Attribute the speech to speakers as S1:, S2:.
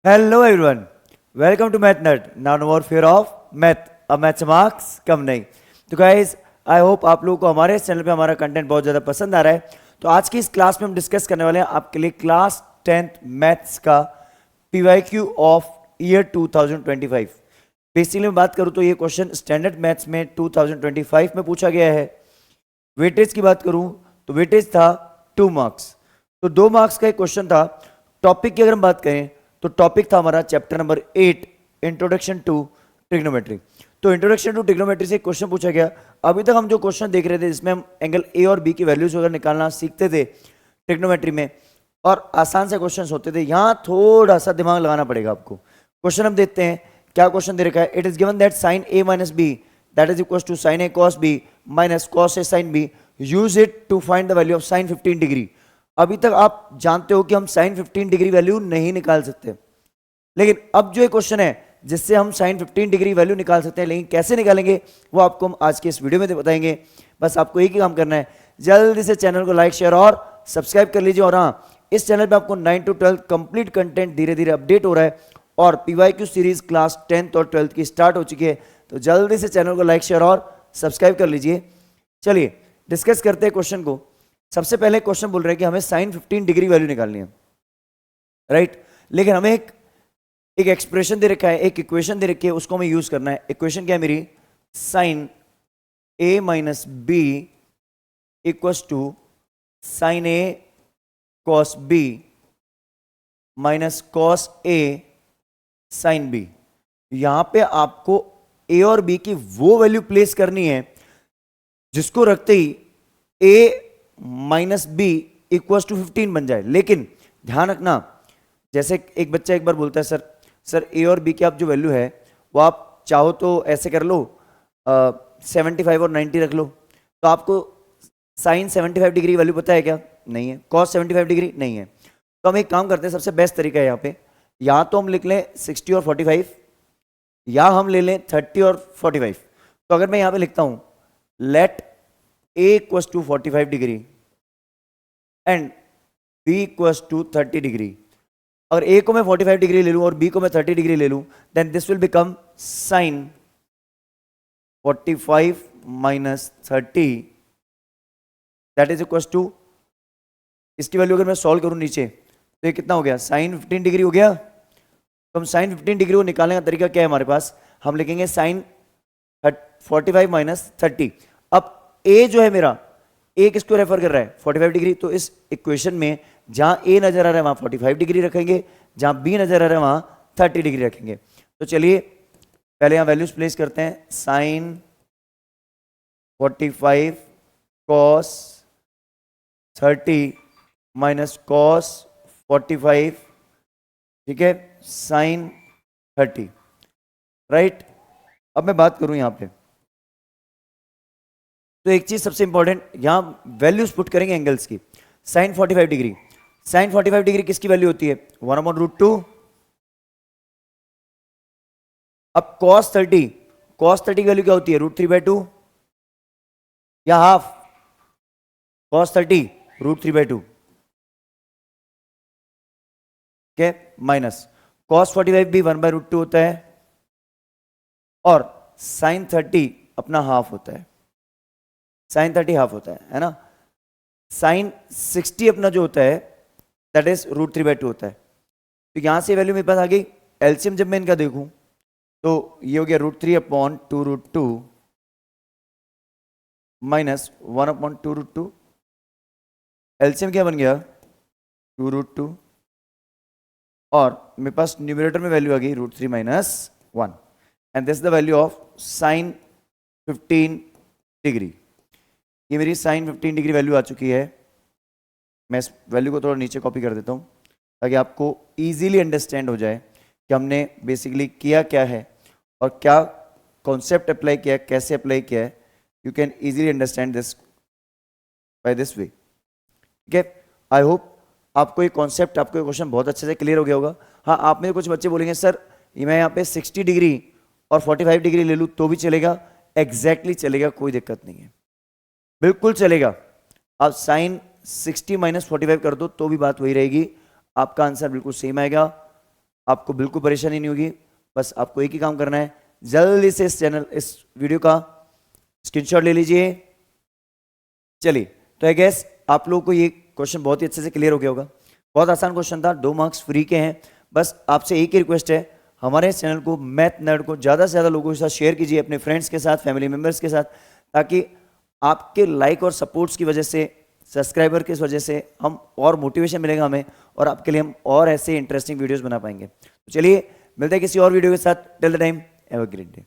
S1: Hello everyone, welcome to Math Nut. Now no more fear of math. अब math से marks कम नहीं। तो guys I hope आप लोगों को हमारे इस चैनल पे हमारा कंटेंट बहुत ज़्यादा पसंद आ रहा है। तो आज की इस क्लास में हम डिस्कस करने वाले हैं आपके लिए क्लास 10th मैथ्स का PYQ ऑफ ईयर 2025। बेसिकली मैं बात करूँ तो ये क्वेश्चन स्टैंडर्ड मैथ्स में 2025 में पूछा गया है। वेटेज की बात करूँ तो वेटेज था 2 मार्क्स, तो 2 मार्क्स का एक क्वेश्चन था। टॉपिक की अगर हम बात करें तो टॉपिक था हमारा chapter number 8 introduction to trigonometry. तो इंट्रोडक्शन टू ट्रिग्नोमेट्री से एक क्वेश्चन पूछा गया। अभी तक हम जो क्वेश्चन देख रहे थे जिसमें हम एंगल ए और बी की वैल्यूज वगैरह निकालना सीखते थे ट्रिग्नोमेट्री में, और आसान से क्वेश्चन होते थे। यहाँ थोड़ा सा दिमाग लगाना पड़ेगा आपको। क्वेश्चन हम देखते हैं क्या क्वेश्चन दे रखा है। It is given that sine A minus B that is equal to sine A cos B minus cos A sine B, use it to find the value of sine 15 degree. अभी तक आप जानते हो कि हम साइन 15 डिग्री वैल्यू नहीं निकाल सकते, लेकिन अब जो एक क्वेश्चन है जिससे हम साइन 15 डिग्री वैल्यू निकाल सकते हैं, लेकिन कैसे निकालेंगे वो आपको हम आज के इस वीडियो में बताएंगे। बस आपको एक ही काम करना है, जल्दी से चैनल को लाइक शेयर और सब्सक्राइब कर लीजिए। और हाँ, इस चैनल पे आपको 9 to 12 कंप्लीट कंटेंट धीरे धीरे अपडेट हो रहा है, और PYQ सीरीज क्लास 10th और 12th की स्टार्ट हो चुकी है। तो जल्दी से चैनल को लाइक शेयर और सब्सक्राइब कर लीजिए। चलिए डिस्कस करते हैं क्वेश्चन को। सबसे पहले क्वेश्चन बोल रहे हैं कि हमें साइन 15 डिग्री वैल्यू निकालनी है, राइट। लेकिन हमें एक एक्सप्रेशन दे रखा है, एक इक्वेशन दे रखी है, उसको हमें यूज करना है। इक्वेशन क्या है मेरी? Sine A minus B equals to sine A cos B minus cos A sine B. यहां पे आपको ए और बी की वो वैल्यू प्लेस करनी है जिसको रखते ही ए माइनस बी इक्वल्स टू 15 बन जाए। लेकिन ध्यान रखना, जैसे एक बच्चा एक बार बोलता है सर ए और बी की आप जो वैल्यू है वो आप चाहो तो ऐसे कर लो, 75 और 90 रख लो। तो आपको साइन 75 डिग्री वैल्यू पता है क्या? नहीं है। कॉस 75 डिग्री नहीं है। तो हम एक काम करते हैं, सबसे बेस्ट तरीका है यहाँ पे, या तो हम लिख लें 60 और 45, या हम ले लें 30 और 45। तो अगर मैं यहाँ पे लिखता हूँ let A equals to 45 degree and B equals to 30 degree, और ए को मैं 45 डिग्री ले लूं और बी को मैं 30 डिग्री ले लूं, then this will become sine 45 minus 30 that is equal to, इसकी वैल्यू अगर मैं सॉल्व करूं नीचे तो ये कितना हो गया? साइन 15 डिग्री हो गया। तो हम साइन 15 डिग्री को निकालने का तरीका क्या है हमारे पास? हम लिखेंगे साइन 45 माइनस 30। अब ए जो है मेरा, ए किसको रेफर कर रहा है? 45 डिग्री। तो इस इक्वेशन में जहां ए नजर आ रहा है वहां 45 डिग्री रखेंगे, जहां बी नजर आ रहा है वहां 30 डिग्री रखेंगे। तो चलिए पहले यहां वैल्यूज प्लेस करते हैं। साइन 45 कॉस 30 माइनस कॉस 45, ठीक है, साइन 30, राइट। अब मैं बात करूं यहां पे, तो एक चीज सबसे इंपॉर्टेंट, यहां वैल्यूज पुट करेंगे एंगल्स की। साइन 45 डिग्री, साइन 45 डिग्री किसकी वैल्यू होती है? 1/√2। अब cos 30, cos 30 की वैल्यू क्या होती है? √3/2 या हाफ? cos 30 √3/2, ठीक है, माइनस cos 45 भी 1/√2 होता है, और साइन 30 अपना हाफ होता है। साइन 30 हाफ होता है ना। साइन 60 अपना जो होता है दैट इज √3/2 होता है। तो यहां से वैल्यू मेरे पास आ गई। एलसीएम जब मैं इनका देखूं तो ये हो गया √3/2√2 माइनस 1/2√2। एलसीएम क्या बन गया? 2√2, और मेरे पास न्यूमरेटर में वैल्यू आ गई √3 minus 1, and this the value of sine 15 degree. ये मेरी साइन 15 डिग्री वैल्यू आ चुकी है। मैं इस वैल्यू को थोड़ा नीचे कॉपी कर देता हूँ ताकि आपको इजीली अंडरस्टैंड हो जाए कि हमने बेसिकली किया क्या है और क्या कॉन्सेप्ट अप्लाई किया है, कैसे अप्लाई किया है। You can easily understand this by this way, ठीक है। आई होप आपको ये कॉन्सेप्ट, आपको ये क्वेश्चन बहुत अच्छे से क्लियर हो गया होगा। हाँ, आप में कुछ बच्चे बोलेंगे सर मैं यहाँ पे 60 डिग्री और 45 डिग्री ले लूँ तो भी चलेगा? एग्जैक्टली चलेगा, कोई दिक्कत नहीं है, बिल्कुल चलेगा। आप साइन 60 माइनस 45 कर दो तो भी बात वही रहेगी, आपका आंसर बिल्कुल सेम आएगा। आपको बिल्कुल परेशानी नहीं होगी। बस आपको एक ही काम करना है, जल्दी से इस वीडियो का स्क्रीनशॉट ले लीजिए। चलिए, तो आई गेस आप लोगों को ये क्वेश्चन बहुत ही अच्छे से क्लियर हो गया होगा। बहुत आसान क्वेश्चन था, 2 मार्क्स फ्री के हैं। बस आपसे एक ही रिक्वेस्ट है, हमारे चैनल को मैथ नर्ड को ज़्यादा से ज़्यादा लोगों के साथ शेयर कीजिए, अपने फ्रेंड्स के साथ, फैमिली मेम्बर्स के साथ, ताकि आपके लाइक और सपोर्ट्स की वजह से, सब्सक्राइबर की वजह से हम और मोटिवेशन मिलेगा हमें, और आपके लिए हम और ऐसे इंटरेस्टिंग वीडियोस बना पाएंगे। तो चलिए मिलते हैं किसी और वीडियो के साथ। Till the time, have a great day.